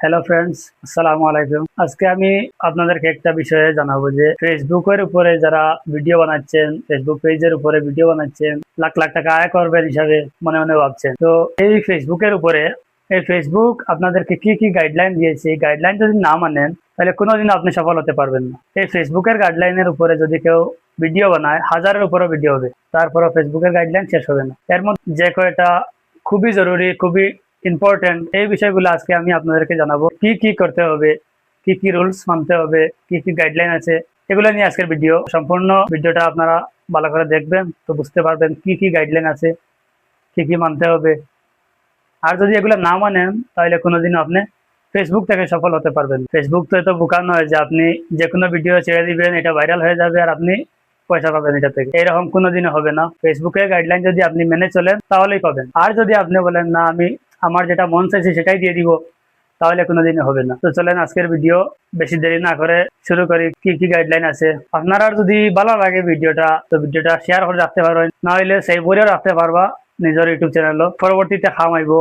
Hello friends, আসসালামু আলাইকুম। আজকে আমি আপনাদেরকে একটা বিষয়ে জানাবো যে ফেসবুকের উপরে যারা ভিডিও বানাচ্ছেন, ফেসবুক পেজের উপরে ভিডিও বানাচ্ছেন, লাখ লাখ টাকা আয় করবেন হিসাবে মনে মনে ভাবছেন। তো এই ফেসবুকের উপরে এই ফেসবুক আপনাদেরকে কি কি গাইডলাইন দিয়েছে, এই গাইডলাইন যদি না মানেন তাহলে কোনোদিনও আপনি সফল হতে পারবেন না। এই ফেসবুকের গাইডলাইনের উপরে যদি কেউ ভিডিও বানায়, হাজারের উপরে ভিডিও হবে, তারপরও ফেসবুকের গাইডলাইন শেষ হবে না। এর মধ্যে যে কয়টা খুবই জরুরি, খুবই ইম্পর্টেন্ট, এই বিষয়গুলো আজকে আমি আপনাদেরকে জানাবো। কি কি করতে হবে, কি কি রুলস মানতে হবে, কি কি গাইডলাইন আছে, এগুলো নিয়ে আজকের ভিডিও। সম্পূর্ণ ভিডিওটা আপনারা ভালো করে দেখবেন, তো বুঝতে পারবেন কি কি গাইডলাইন আছে, কি কি মানতে হবে। আর যদি এগুলো না মানেন তাহলে কোনোদিনও আপনি ফেসবুক থেকে সফল হতে পারবেন। ফেসবুক তো এত বোকা নয় যে আপনি যে কোনো ভিডিও ছেড়ে দিবেন, এটা ভাইরাল হয়ে যাবে আর আপনি পয়সা পাবেন এটা থেকে। এরকম কোনোদিনও হবে না। ফেসবুকের গাইডলাইন যদি আপনি মেনে চলেন তাহলেই পাবেন। আর যদি আপনি বলেন না, আমি আমার যেটা মন চাইছে সেটাই দিয়ে দিব, তাহলে কোনোদিনই হবে না। তো চলেন আজকের ভিডিও বেশি দেরি না করে শুরু করি। কি কি গাইডলাইন আছে, আপনারা যদি ভালো লাগে ভিডিওটা, তো ভিডিওটা শেয়ার করে রাখতে পারবেন, না হলে সেই বইও রাখতে পারবা নিজের ইউটিউব চ্যানেল। পরবর্তীতে কাম আইব,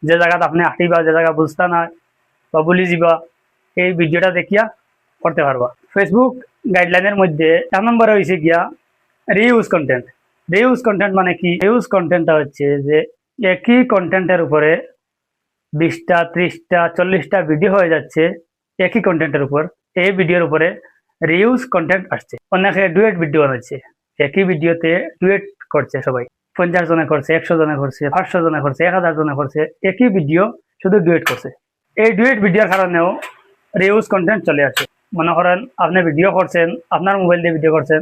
যে জায়গাত আপনি হাঁটিবা, যে জায়গা বুঝতা না বা ভুলি যাবা, এই ভিডিওটা দেখিয়া করতে পারবা। ফেসবুক গাইডলাইনের মধ্যে এক নম্বরে হয়েছে গিয়া রিউজ কন্টেন্ট। রিউজ কন্টেন্ট মানে কি? রিউজ কন্টেন্টটা হচ্ছে যে একই কন্টেন্টের উপরে 20টা, 30টা, 40টা ভিডিও হয়ে যাচ্ছে একই কন্টেন্টের উপর। এই ভিডিওর উপরে রিউজ কন্টেন্ট আসছে। অনেকে ডুয়েট ভিডিও বানাচ্ছে, একই ভিডিওতে ডুয়েট করছে সবাই। 50 জনে করছে, 100 জনে করছে, 500 জনে করছে, 1000 জনে করছে, একই ভিডিও শুধু ডুয়েট করছে। এই ডুয়েট ভিডিওর কারণেও রিউজ কন্টেন্ট চলে আসে। মনে করেন আপনি ভিডিও করছেন, আপনার মোবাইল দিয়ে ভিডিও করছেন,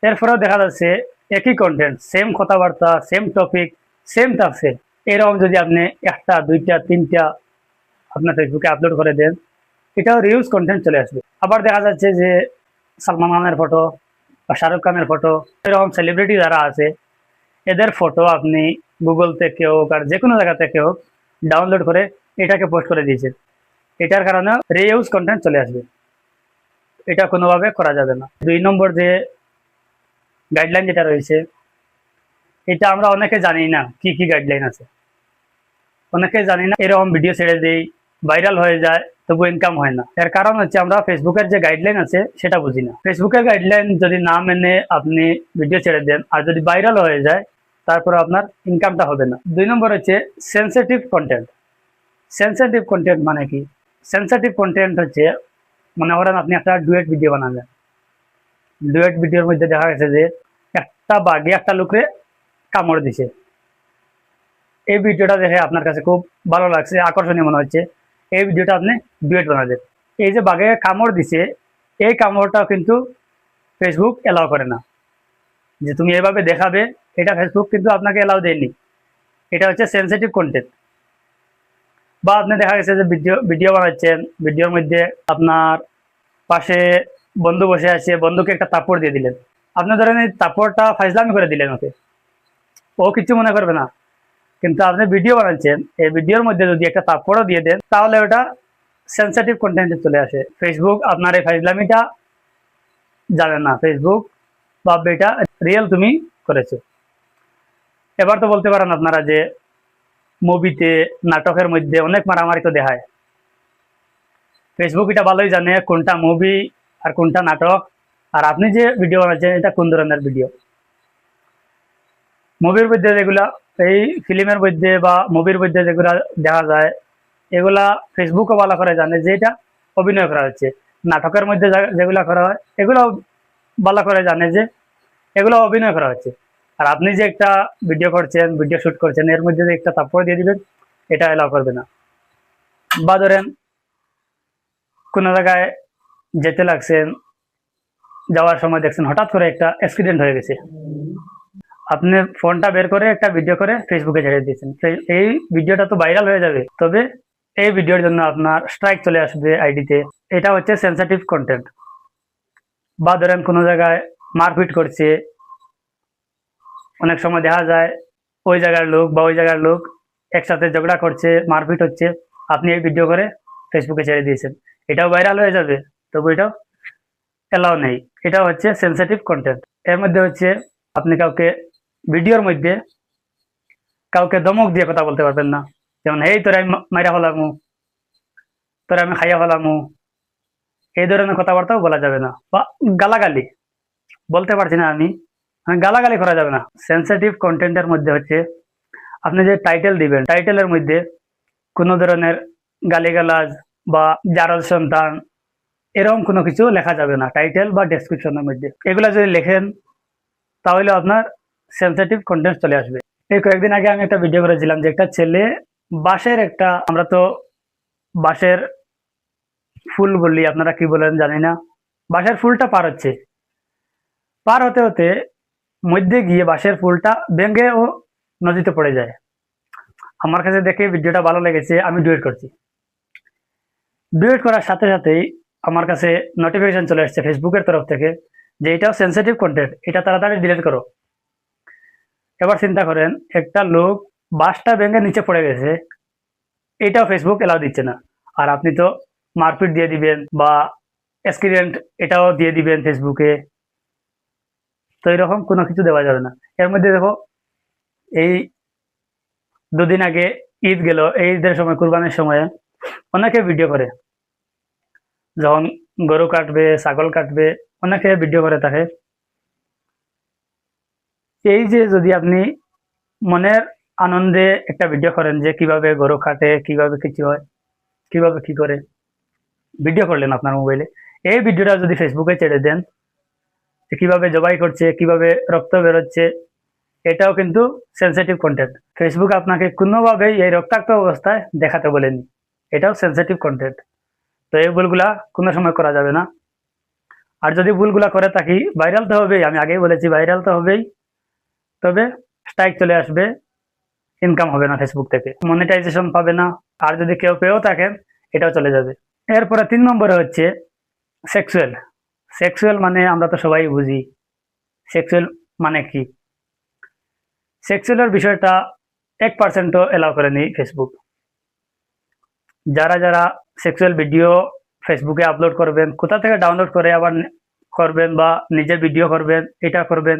এরপরেও দেখা যাচ্ছে একই কন্টেন্ট, সেম কথাবার্তা, সেম টপিক, সেম থাকছে। এরকম যদি আপনি 1টা, 2টা, 3টা আপনার ফেসবুকে আপলোড করে দেন, এটাও রিউজ কন্টেন্ট চলে আসবে। আবার দেখা যাচ্ছে যে সালমান খানের ফটো বা শাহরুখ খানের ফটো, এরকম সেলিব্রিটি যারা আছে এদের ফটো আপনি গুগল থেকে হোক আর যে কোনো জায়গা থেকে হোক ডাউনলোড করে এটাকে পোস্ট করে দিয়েছেন। এটার কারণে রিউজ কন্টেন্ট চলে আসবে। এটা কোনোভাবে করা যাবে না। 2 নম্বর যে গাইডলাইন যেটা রয়েছে, এটা আমরা অনেকে জানি না কি কি গাইডলাইন আছে। অনেকে জানি না, এরকম ভিডিও ছেড়ে দেই, ভাইরাল হয়ে যায়, তবু ইনকাম হয় না। এর কারণ হচ্ছে আমরা ফেসবুকের যে গাইডলাইন আছে সেটা বুঝি না। ফেসবুকের গাইডলাইন যদি না মেনে আপনি ভিডিও ছেড়ে দেন আর যদি ভাইরাল হয়ে যায়, তারপরে আপনার ইনকামটা হবে না। 2 নম্বর হচ্ছে সেন্সিটিভ কন্টেন্ট। সেন্সিটিভ কন্টেন্ট মানে কি? সেন্সিটিভ কন্টেন্ট হচ্ছে, মনে করেন আপনি একটা ডুয়েট ভিডিও বানাবেন। ডুয়েট ভিডিওর মধ্যে দেখা গেছে যে একটা বাঘে একটা লোকরে কামড় দিছে। এই ভিডিওটা দেখে আপনার কাছে খুব ভালো লাগছে, আকর্ষণীয় মনে হচ্ছে, এই ভিডিওটা আপনি ডুয়েট বানাবেন। এই যে বাঘে কামড় দিছে, এই কামড়টাও কিন্তু ফেসবুক এলাও করে না যে তুমি এভাবে দেখাবে। এটা ফেসবুক কিন্তু আপনাকে এলাও দেয়নি। এটা হচ্ছে সেন্সিটিভ কন্টেন্ট। বা আপনি দেখা গেছে যে ভিডিও বানাচ্ছেন, ভিডিওর মধ্যে আপনার পাশে বন্ধু বসে আছে, বন্ধুকে একটা থাপ্পড় দিয়ে দিলেন। আপনি ধরেন এই থাপ্পড়টা ফাইজলামি করে দিলেন ওকে, ও কিছু মনে করবে না। কিন্তু আপনি ভিডিও বানাচ্ছেন, এই ভিডিওর মধ্যে যদি একটা থাপ্পড়ও দিয়ে দেন, তাহলে ওটা সেন্সিটিভ কন্টেন্টে চলে আসে। ফেসবুক আপনার এই ফাইজলামিটা জানে না। ফেসবুক ভাববে এটা রিয়েল তুমি করেছো। এবার তো বলতে পারেন আপনারা যে মুভিতে, নাটকের মধ্যে অনেক মারামারি তো দেখায়। ফেসবুক এটা ভালোই জানে কোনটা মুভি আর কোনটা নাটক, আর আপনি যে ভিডিও বানাচ্ছেন এটা কোন ধরনের ভিডিও। মুভির মধ্যে যেগুলা, এই ফিল্মের মধ্যে বা মুভির মধ্যে যেগুলা দেখা যায়, এগুলা ফেসবুকও ভালো করে জানে যে এটা অভিনয় করা হচ্ছে। নাটকের মধ্যে যেগুলা করা হয় এগুলো ভালো করে জানে যে এগুলো অভিনয় করা হচ্ছে। আর আপনি যে একটা ভিডিও করছেন, ভিডিও শুট করছেন, এর মধ্যে যে একটা থাপ্পড় দিয়ে দিবেন, এটা এলাও করবে না। বা ধরেন কোনো জায়গায় যেতে লাগছেন, যাওয়ার সময় দেখছেন হঠাৎ করে একটা অ্যাক্সিডেন্ট হয়ে গেছে, আপনি ফোনটা বের করে একটা ভিডিও করে ফেসবুকে ছেড়ে দিয়েছেন। এই ভিডিওটা তো ভাইরাল হয়ে যাবে, তবে এই ভিডিওর জন্য আপনার স্ট্রাইক চলে আসবে আইডিতে। এটা হচ্ছে সেন্সিটিভ কন্টেন্ট। বা ধরেন কোনো জায়গায় মারপিট করছে, অনেক সময় দেখা যায় ওই জায়গার লোক বা ওই জায়গার লোক একসাথে ঝগড়া করছে, মারপিট হচ্ছে, আপনি এই ভিডিও করে ফেসবুকে ছেড়ে দিয়েছেন, এটাও ভাইরাল হয়ে যাবে, তবু এটাও এলাও নেই। এটা হচ্ছে সেন্সিটিভ কন্টেন্ট। এর মধ্যে হচ্ছে আপনি কাউকে ভিডিওর মধ্যে কাউকে ধমক দিয়ে কথা বলতে পারবেন না। যেমন এই তোরাই মাইরা হলাম, তোরে আমি খাইয়া ফেলামু, এই ধরনের কথাবার্তাও বলা যাবে না। বা গালাগালি বলতে পারছি না আমি, গালাগালি করা যাবে না। সেন্সিটিভ কন্টেন্টের মধ্যে হচ্ছে আপনি যে টাইটেল দিবেন, টাইটেলের মধ্যে কোনো ধরনের গালিগালাজ বা জারজ সন্তান এরকম কোনো কিছু লেখা যাবে না টাইটেল বা ডেসক্রিপশনের মধ্যে। এগুলা যদি লেখেন তাহলে আপনার সেন্সিটিভ কন্টেন্ট চলে আসবে। এই কয়েকদিন আগে আমি একটা ভিডিও করেছিলাম যে একটা ছেলে বাঁশের একটা, আমরা তো বাঁশের ফুল বললি, আপনারা কি বলেন জানি না, বাঁশের ফুলটা পার হচ্ছে, পার হতে হতে মধ্যে গিয়ে বাঁশের ফুলটা ভেঙে ও নদীতে পড়ে যায়। আমার কাছে দেখে ভিডিওটা ভালো লেগেছে, আমি ডুয়েট করছি। ডুয়েট করার সাথে সাথেই আমার কাছে নোটিফিকেশন চলে আসছে ফেসবুকের তরফ থেকে যে এটাও সেন্সিটিভ কন্টেন্ট, এটা তাড়াতাড়ি ডিলিট করো। এবার চিন্তা করেন, একটা লোক বাসটা ভেঙে নিচে পড়ে গেছে, এটাও ফেসবুক এলাও দিচ্ছে না, আর আপনি তো মারপিট দিয়ে দিবেন বা অ্যাক্সিডেন্ট এটাও দিয়ে দিবেন ফেসবুকে। তো এরকম কোনো কিছু দেওয়া যাবে না। এর মধ্যে দেখো, এই দুদিন আগে ঈদ গেল, এই ঈদের সময়, কুরবানির সময়ে অনেকে ভিডিও করে, যখন গরু কাটবে, ছাগল কাটবে, অনেকে ভিডিও করে থাকে। এই যে যদি আপনি মনের আনন্দে একটা ভিডিও করেন যে কিভাবে গরু কাটে, কিভাবে কিছু হয়, কিভাবে কি করে, ভিডিও করলেন আপনার মোবাইলে, এই ভিডিওটা যদি ফেসবুকে ছেড়ে দেন যে কিভাবে জবাই করছে, কিভাবে রক্ত বেরোচ্ছে, এটাও কিন্তু সেন্সিটিভ কন্টেন্ট। ফেসবুক আপনাকে কোনোভাবেই এই রক্তাক্ত অবস্থায় দেখাতে বলেনি, এটাও সেন্সিটিভ কন্টেন্ট। তো এই ভুলগুলা কোনো সময় করা যাবে না। আর যদি ভুলগুলা করে থাকি, ভাইরাল তো হবেই, আমি আগেই বলেছি ভাইরাল তো হবেই, তবে স্ট্রাইক চলে আসবে, ইনকাম হবে না ফেসবুক থেকে, মনিটাইজেশন পাবে না। আর যদি কেউ পেয়েও থাকেন, এটাও চলে যাবে। এরপরে 3 নম্বরে হচ্ছে সেক্সুয়াল। সেক্সুয়াল মানে আমরা তো সবাই বুঝি, সেক্সুয়াল মানে কি। সেক্সুয়ালের বিষয়টা 1%ও এলাও করেনি ফেসবুক। যারা যারা সেক্সুয়াল ভিডিও ফেসবুকে আপলোড করবেন, কোথা থেকে ডাউনলোড করে আবার করবেন বা নিজে ভিডিও করবেন, এটা করবেন,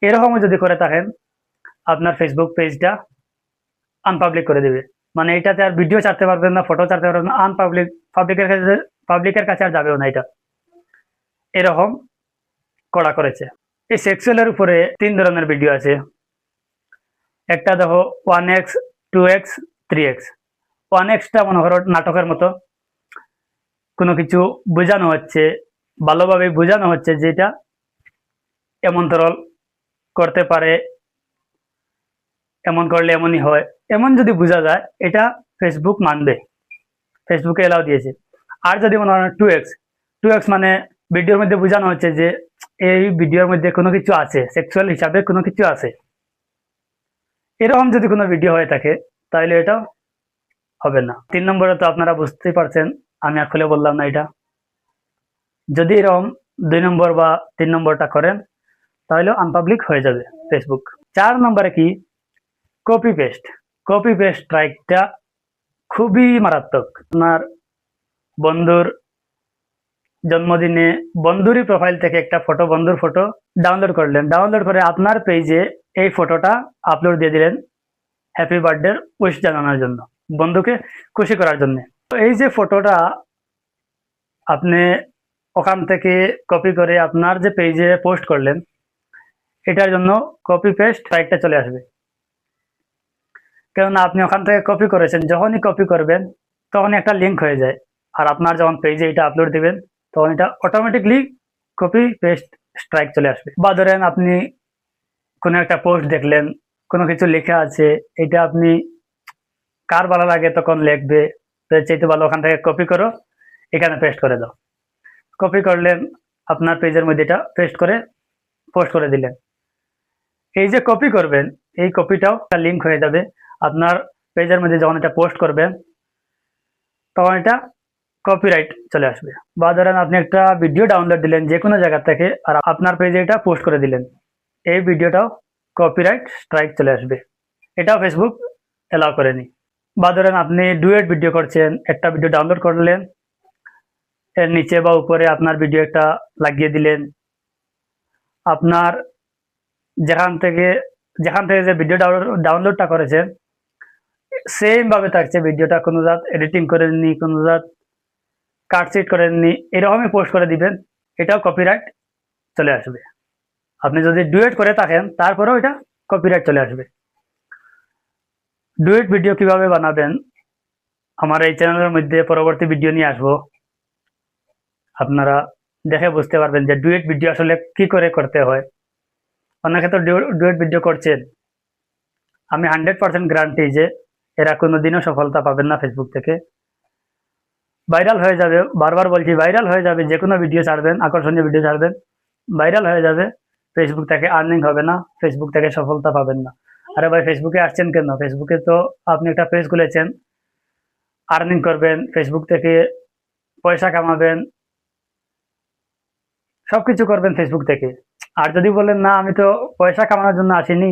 এরকমও যদি করে থাকেন, আপনার ফেসবুক পেজটা আনপাবলিক করে দেবে। মানে এটাতে আর ভিডিও ছাড়তে পারবেন না, ফটো ছাড়তে পারবেন না, আনপাবলিক, পাবলিকের কাছে আর যাবেও না, এটা এরকম করা করেছে। এই সেক্সুয়ালের উপরে 3 ধরনের ভিডিও আছে। একটা দেখো 1x, 2x, 3x। 1xটা মনে করো নাটকের মতো, কোনো কিছু বোঝানো হচ্ছে, ভালোভাবে বোঝানো হচ্ছে যে এটা এমন তরল করতে পারে, এমন করলে এমনই হয়, এমন যদি বোঝা যায়, এটা ফেসবুক মানবে, ফেসবুকে এলাও দিয়েছে। আর যদি মনে হয় 2x, 2x মানে ভিডিওর মধ্যে বোঝানো হচ্ছে যে এই ভিডিওর মধ্যে কোনো কিছু আছে, সেক্সুয়াল হিসাবে কোনো কিছু আছে, এরকম যদি কোনো ভিডিও হয়ে থাকে, তাহলে এটা হবে না। 3 নম্বরে তো আপনারা বুঝতেই পারছেন, আমি আর খুলে বললাম না এটা। যদি এরকম 2 নম্বর বা 3 নম্বরটা করেন, তাহলে আনপাবলিক হয়ে যাবে ফেসবুক। 4 নম্বরে কি, কপি পেস্ট। কপি পেস্ট স্ট্রাইকটা খুবই মারাত্মক। আপনার বন্ধুর জন্মদিনে বন্ধুরই প্রোফাইল থেকে একটা ফটো, বন্ধুর ফটো ডাউনলোড করলেন, ডাউনলোড করে আপনার পেজে এই ফটোটা আপলোড দিয়ে দিলেন হ্যাপি বার্থডে উইশ জানানোর জন্য, বন্ধুকে খুশি করার জন্য। এই যে ফটোটা আপনি ওখান থেকে কপি করে আপনার যে পেজে পোস্ট করলেন, এটার জন্য কপি পেস্ট স্ট্রাইকটা চলে আসবে। কেননা আপনি ওখান থেকে কপি করেছেন, যখনই কপি করবেন তখনই একটা লিঙ্ক হয়ে যায়, আর আপনার যখন পেজে এটা আপলোড দিবেন তখন এটা অটোমেটিকলি কপি পেস্ট স্ট্রাইক চলে আসবে। বা ধরেন আপনি কোনো একটা পোস্ট দেখলেন, কোনো কিছু লেখা আছে, এটা আপনি কার ভালো লাগে তখন লিখবে, তো চাইতে ভালো ওখান থেকে কপি করো, এখানে পেস্ট করে দাও। কপি করলেন, আপনার পেজের মধ্যে এটা পেস্ট করে পোস্ট করে দিলেন। এই যে কপি করবেন, এই কপিটাও একটা লিঙ্ক হয়ে যাবে আপনার পেজের মধ্যে। যখন এটা পোস্ট করবেন তখন এটা কপিরাইট চলে আসবে। বা ধরেন আপনি একটা ভিডিও ডাউনলোড দিলেন যে কোনো জায়গা থেকে, আর আপনার পেজে এটা পোস্ট করে দিলেন, এই ভিডিওটাও কপিরাইট স্ট্রাইক চলে আসবে, এটাও ফেসবুক এলাও করেনি। বা ধরেন আপনি ডুয়েট ভিডিও করছেন, একটা ভিডিও ডাউনলোড করলেন, এর নিচে বা উপরে আপনার ভিডিও একটা লাগিয়ে দিলেন, আপনার যেখান থেকে যে ভিডিও ডাউনলোডটা করেছেন সেম ভাবে থাকছে, ভিডিওটা কোনো জাত এডিটিং করেননি, কোনো জাত কাটসিট করেননি, এরকমই পোস্ট করে দিবেন, এটাও কপিরাইট চলে আসবে। আপনি যদি ডুয়েট করে থাকেন তারপরেও এটা কপিরাইট চলে আসবে। ডুয়েট ভিডিও কিভাবে বানাবেন আমার এই চ্যানেলের মধ্যে পরবর্তী ভিডিও নিয়ে আসবো, আপনারা দেখে বুঝতে পারবেন যে ডুয়েট ভিডিও আসলে কি করে করতে হয়। অনেকে তো ডুয়েট ভিডিও করছেন, আমি 100% গ্যারান্টি যে এরা কোনোদিনও সফলতা পাবেন না ফেসবুক থেকে। ভাইরাল হয়ে যাবে, বারবার বলছি ভাইরাল হয়ে যাবে, যে কোনো ভিডিও ছাড়বেন, আকর্ষণীয় ভিডিও ছাড়বেন, ভাইরাল হয়ে যাবে, ফেসবুক থেকে আর্নিং হবে না, ফেসবুক থেকে সফলতা পাবেন না। আরে ভাই ফেসবুকে আসছেন কেন? ফেসবুকে তো আপনি একটা পেজ খুলেছেন, আর্নিং করবেন, ফেসবুক থেকে পয়সা কামাবেন, সবকিছু করবেন ফেসবুক থেকে। আর যদি বলেন না আমি তো পয়সা কামানোর জন্য আসিনি,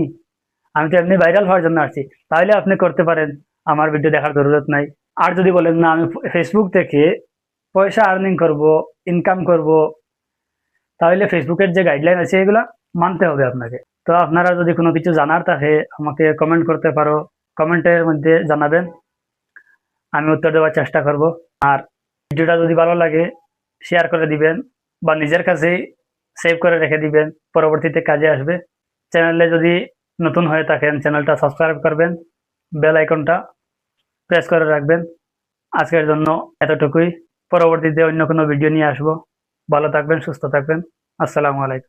আমি তো এমনি ভাইরাল হওয়ার জন্য আসছি, তাহলে আপনি করতে পারেন, আমার ভিডিও দেখার জরুরত নাই। আর যদি বলেন না আমি ফেসবুক থেকে পয়সা আর্নিং করব, ইনকাম করব, তাহলে ফেসবুকের যে গাইডলাইন আছে এগুলা মানতে হবে আপনাকে। তো আপনারা যদি কোনো কিছু জানার থাকে আমাকে কমেন্ট করতে পারো, কমেন্টের মধ্যে জানাবেন, আমি উত্তর দেওয়ার চেষ্টা করব। আর ভিডিওটা যদি ভালো লাগে শেয়ার করে দিবেন বা নিজের কাছেই সেভ করে রেখে দিবেন, পরবর্তীতে কাজে আসবে। চ্যানেলে যদি নতুন হয়ে থাকেন চ্যানেলটা সাবস্ক্রাইব করবেন, বেল আইকনটা প্রেস করে রাখবেন। আজকের জন্য এতটুকুই, পরবর্তীতে অন্য কোনো ভিডিও নিয়ে আসবো। ভালো থাকবেন, সুস্থ থাকবেন। আসসালামু আলাইকুম।